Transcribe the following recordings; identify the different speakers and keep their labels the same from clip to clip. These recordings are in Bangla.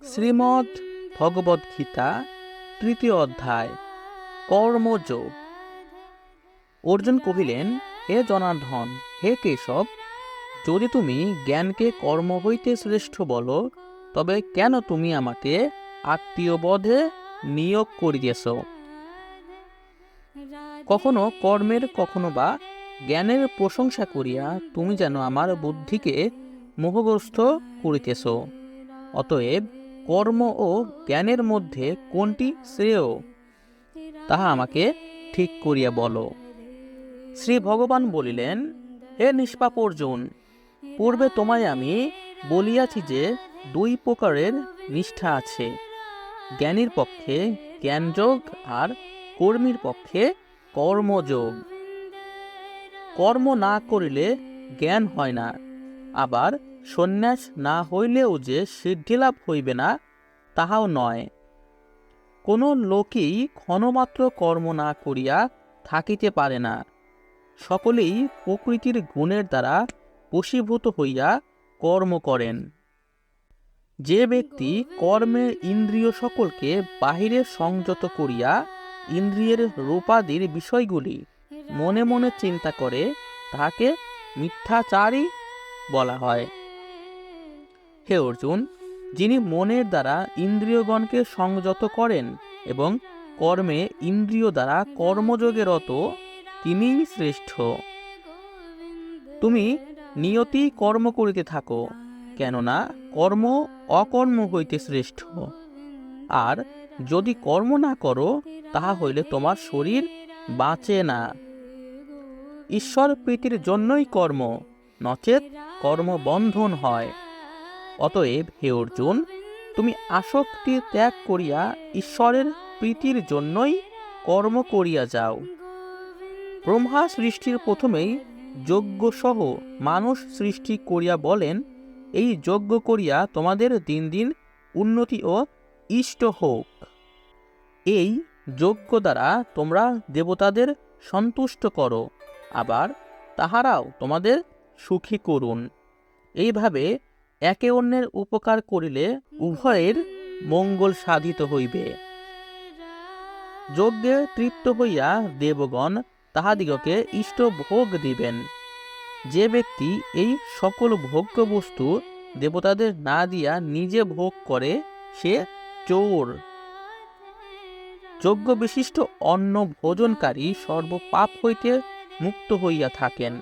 Speaker 1: শ্রীমদ্ ভগবদ্গীতা ৩য় অধ্যায় কর্মযোগ। অর্জুন কহিলেন, হে জনার্দন, হে কেশব, যদি তুমি জ্ঞানকে কর্ম হইতে শ্রেষ্ঠ বলো, তবে কেন তুমি আমাকে আত্মীয়বধে নিয়োগ করিতেছ? কখনো কর্মের, কখনো বা জ্ঞানের প্রশংসা করিয়া তুমি যেন আমার বুদ্ধিকে মোহগ্রস্ত করিতেছ। অতএব কর্ম ও জ্ঞানের মধ্যে কোনটি শ্রেয়, তাহা আমাকে ঠিক করিয়া বলো। শ্রী ভগবান বলিলেন, হে নিষ্পাপ অর্জুন, পূর্বে তোমায় আমি বলিয়াছি যে 2 প্রকারের নিষ্ঠা আছে, জ্ঞানীর পক্ষে জ্ঞানযোগ আর কর্মীর পক্ষে কর্মযোগ। কর্ম না করিলে জ্ঞান হয় না, আবার সন্ন্যাস না হইলেও যে সিদ্ধিলাভ হইবে না, তাহাও নয়। কোন লোকই ক্ষণমাত্র কর্ম না করিয়া থাকিতে পারে না। সকলেই প্রকৃতির গুণের দ্বারা বশীভূত হইয়া কর্ম করেন। যে ব্যক্তি কর্মে ইন্দ্রিয় সকলকে বাহিরে সংযত করিয়া ইন্দ্রিয়ের রূপাদির বিষয়গুলি মনে মনে চিন্তা করে, তাহাকে মিথ্যাচারী বলা হয়। হে অর্জুন, যিনি মনের দ্বারা ইন্দ্রিয়গণকে সংযত করেন এবং কর্মে ইন্দ্রিয় দ্বারা কর্মযোগে রত, তিনিই শ্রেষ্ঠ। তুমি নিয়তি কর্ম করিতে থাকো, কেননা কর্ম অকর্ম হইতে শ্রেষ্ঠ। আর যদি কর্ম না করো, তাহা হইলে তোমার শরীর বাঁচে না। ঈশ্বর প্রীতির জন্যই কর্ম, নচেত কর্মবন্ধন হয়। অতএব হে অর্জুন, তুমি আসক্তি ত্যাগ করিয়া ঈশ্বরের প্রীতির জন্যই কর্ম করিয়া যাও। ব্রহ্মা সৃষ্টির প্রথমেই যজ্ঞ সহ মানুষ সৃষ্টি করিয়া বলেন, এই যজ্ঞ করিয়া তোমাদের দিন দিন উন্নতি ও ইষ্ট হোক। এই যজ্ঞ দ্বারা তোমরা দেবতাদের সন্তুষ্ট করো, আবার তাহারাও তোমাদের সুখী করুন। এইভাবে একে অন্যের উপকার করিলে উভয়ের মঙ্গল সাধিত হইবে। যজ্ঞে তৃপ্ত হইয়া দেবগণ তাহাদিগকে ইষ্ট ভোগ দিবেন। যে ব্যক্তি এই সকল ভোগ্য বস্তু দেবতাদের না দিয়া নিজে ভোগ করে, সে চোর। যজ্ঞ বিশিষ্ট অন্ন ভোজনকারী সর্বপাপ হইতে মুক্ত হইয়া থাকেন।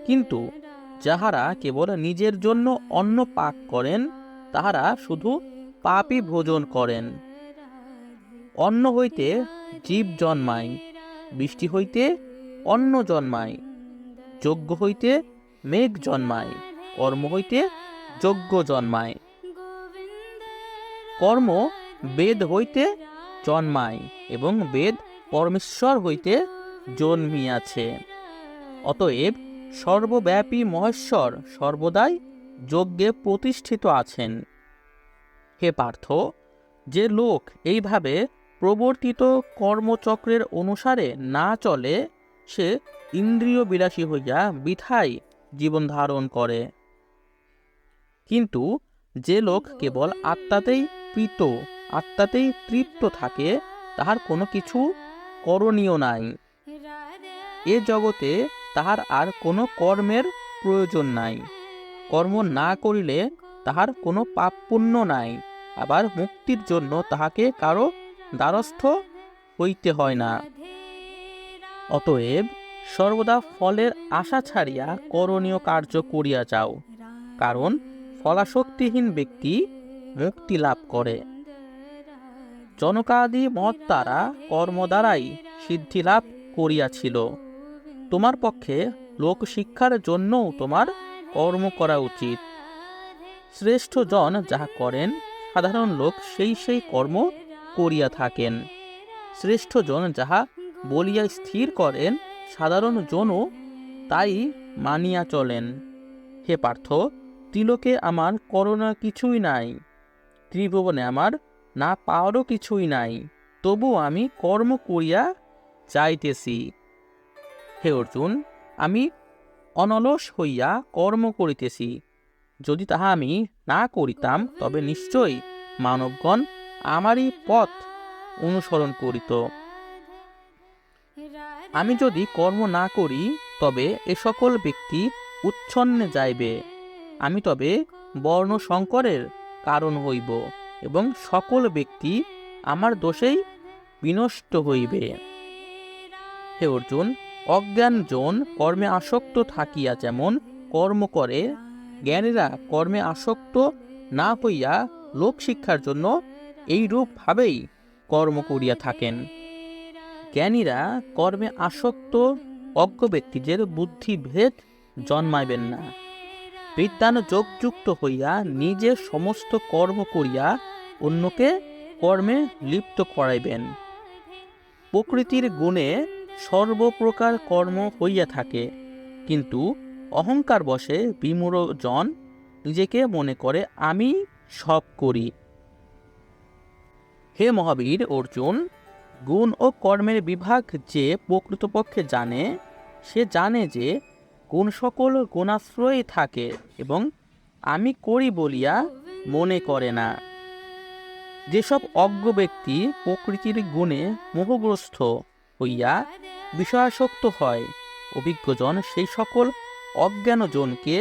Speaker 1: কিন্তু যাহারা কেবল নিজের জন্য অন্ন পাক করেন, তাহারা শুধু পাপই ভোজন করেন। অন্ন হইতে জীব জন্মায়, বৃষ্টি হইতে অন্ন জন্মায়, যজ্ঞ হইতে মেঘ জন্মায়, কর্ম হইতে যজ্ঞ জন্মায়। কর্ম বেদ হইতে জন্মায় এবং বেদ পরমেশ্বর হইতে জন্মিয়াছে। অতএব সর্বব্যাপী মহেশ্বর সর্বদাই যজ্ঞে প্রতিষ্ঠিত আছেন। হে পার্থ, যে লোক এইভাবে প্রবর্তিত কর্মচক্রের অনুসারে না চলে, সে ইন্দ্রিয় বিলাসী হইয়া বৃথায় জীবন ধারণ করে। কিন্তু যে লোক কেবল আত্মাতেই প্রীত, আত্মাতেই তৃপ্ত থাকে, তাহার কোনো কিছু করণীয় নাই। এ জগতে তাহার আর কোনো কর্মের প্রয়োজন নাই। কর্ম না করিলে তাহার কোনো পাপ পুণ্য নাই, আবার মুক্তির জন্য তাহাকে কারো দ্বারস্থ হইতে হয় না। অতএব সর্বদা ফলের আশা ছাড়িয়া করণীয় কার্য করিয়া যাও, কারণ ফলাসক্তিহীন ব্যক্তি মুক্তি লাভ করে। জনকাদি মত দ্বারা কর্ম দ্বারাই সিদ্ধি লাভ করিয়াছিল। তোমার পক্ষে লোকশিক্ষার জন্যও তোমার কর্ম করা উচিত। শ্রেষ্ঠ জন যাহা করেন, সাধারণ লোক সেই সেই কর্ম করিয়া থাকেন। শ্রেষ্ঠ জন যাহা বলিয়া স্থির করেন, সাধারণ জনও তাই মানিয়া চলেন। হে পার্থ, ত্রিলোকে আমার করণীয় কিছুই নাই, ত্রিভুবনে আমার না পাওয়ারও কিছুই নাই, তবু আমি কর্ম করিয়া যাইতেছি। হে অর্জুন, আমি অনলস হইয়া কর্ম করিতেছি। যদি তাহা আমি না করিতাম তবে নিশ্চয়ই মানবগণ আমারই পথ অনুসরণ করিত। আমি যদি কর্ম না করি তবে এ সকল ব্যক্তি উচ্ছন্নে যাইবে, আমি তবে বর্ণ সংকরের কারণ হইব এবং সকল ব্যক্তি আমার দোষেই বিনষ্ট হইবে। হে অর্জুন, অজ্ঞান জন কর্মে আসক্ত থাকিয়া যেমন কর্ম করে, জ্ঞানীরা কর্মে আসক্ত না হইয়া লোক শিক্ষার জন্য এইরূপ ভাবেই কর্ম করিয়া থাকেন। জ্ঞানীরা কর্মে আসক্ত অজ্ঞ ব্যক্তিদের বুদ্ধিভেদ জন্মাইবেন না। বিদ্বান যোগযুক্ত হইয়া নিজে সমস্ত কর্ম করিয়া অন্যকে কর্মে লিপ্ত করাইবেন। প্রকৃতির গুণে সর্বপ্রকার কর্ম হইয়া থাকে, কিন্তু অহংকার বশে বিমূঢ় জন নিজেকে মনে করে আমি সব করি। হে মহাবীর অর্জুন, গুণ ও কর্মের বিভাগ যে প্রকৃতপক্ষে জানে, সে জানে যে গুণ সকল গুণাশ্রয়ে থাকে এবং আমি করি বলিয়া মনে করে না। যেসব অজ্ঞ ব্যক্তি প্রকৃতির গুণে মোহগ্রস্ত হইয়া বিষয়াসক্ত হয়, অভিজ্ঞজন সেই সকল অজ্ঞানজনকে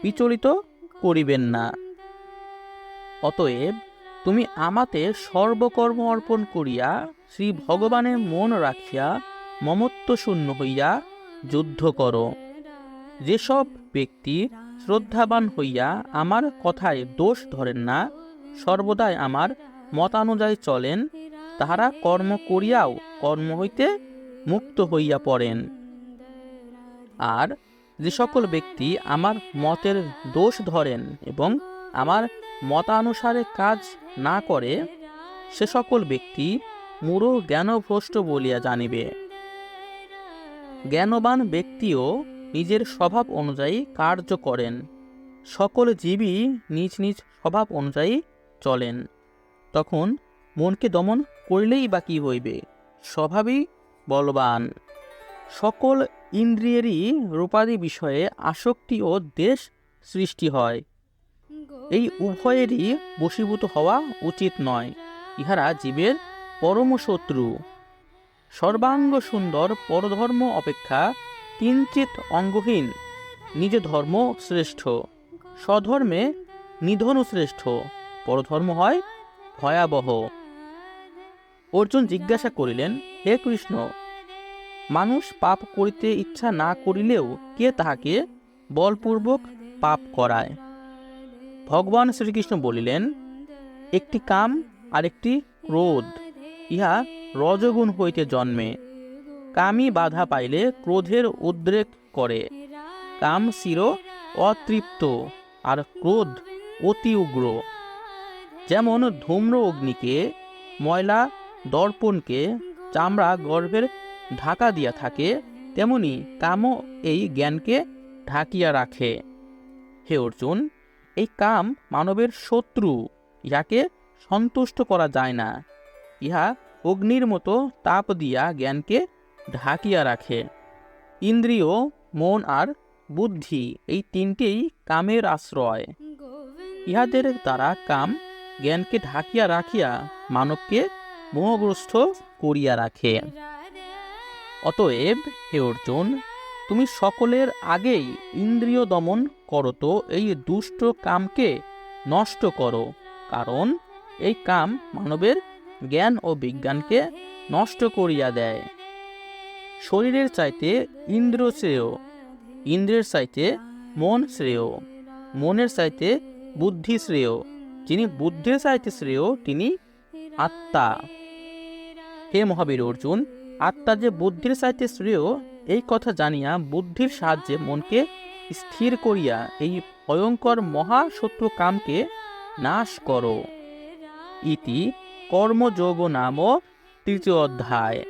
Speaker 1: বিচলিত করিবেন না। অতএব তুমি আমাতে সর্বকর্ম অর্পণ করিয়া শ্রী ভগবানের মন রাখিয়া মমত্ব শূন্য হইয়া যুদ্ধ করো। যেসব ব্যক্তি শ্রদ্ধাবান হইয়া আমার কথায় দোষ ধরেন না, সর্বদাই আমার মতানুযায়ী চলেন, তাহারা কর্ম করিয়াও কর্ম হইতে মুক্ত হইয়া পড়েন। আর যে সকল ব্যক্তি আমার মতের দোষ ধরেন এবং আমার মতানুসারে কাজ না করে, সে সকল ব্যক্তি মূঢ় জ্ঞানভ্রষ্ট বলিয়া জানিবে। জ্ঞানবান ব্যক্তিও নিজের স্বভাব অনুযায়ী কার্য করেন। সকল জীবই নিজ নিজ স্বভাব অনুযায়ী চলেন। তখন মনকে দমন করিলেই বা কি হইবে? স্বভাবই বলবান। সকল ইন্দ্রিয়েরই রূপাদি বিষয়ে আসক্তি ও দেশ সৃষ্টি হয়। এই উভয়েরই বশীভূত হওয়া উচিত নয়। ইহারা জীবের পরম শত্রু। সর্বাঙ্গ সুন্দর পরধর্ম অপেক্ষা কিঞ্চিত অঙ্গহীন নিজ ধর্ম শ্রেষ্ঠ। স্বধর্মে নিধন শ্রেষ্ঠ, পরধর্ম হয় ভয়াবহ। অর্জুন জিজ্ঞাসা করিলেন, হে কৃষ্ণ, মানুষ পাপ করিতে ইচ্ছা না করিলেও কে তাহাকে বলপূর্বক পাপ করায়? ভগবান শ্রীকৃষ্ণ বলিলেন, একটি কাম আর একটি ক্রোধ, ইহা রজগুণ হইতে জন্মে। কামই বাধা পাইলে ক্রোধের উদ্রেক করে। কাম চির অতৃপ্ত আর ক্রোধ অতি উগ্র। যেমন ধূম্র অগ্নিকে, ময়লা দর্পণকে চামড়া গর্ভের ঢাকা দিয়া থাকে, তেমনি কামও এই জ্ঞানকে ঢাকিয়া রাখে। হে অর্জুন, এই কাম মানবের শত্রু, ইহাকে সন্তুষ্ট করা যায় না। ইহা অগ্নির মতো তাপ দিয়া জ্ঞানকে ঢাকিয়া রাখে। ইন্দ্রিয়, মন আর বুদ্ধি এই তিনটেই কামের আশ্রয়। ইহাদের দ্বারা কাম জ্ঞানকে ঢাকিয়া রাখিয়া মানবকে মোহগ্রস্ত করিয়া রাখে। অতএব হে অর্জুন, তুমি সকলের আগেই ইন্দ্রিয় দমন করত এই দুষ্ট কামকে নষ্ট করো, কারণ এই কাম মানবের জ্ঞান ও বিজ্ঞানকে নষ্ট করিয়া দেয়। শরীরের চাইতে ইন্দ্র শ্রেয়, ইন্দ্রের চাইতে মন শ্রেয়, মনের চাইতে বুদ্ধি শ্রেয়, যিনি বুদ্ধির চাইতে শ্রেয় তিনি আত্মা। হে মহাবীর অর্জুন, আত্মা যে বুদ্ধির চাইতে শ্রেয়, এই কথা জানিয়া বুদ্ধির সাহায্যে মনকে স্থির করিয়া এই ভয়ঙ্কর মহাশত্রু কামকে নাশ করো। ইতি কর্মযোগ নাম তৃতীয় অধ্যায়।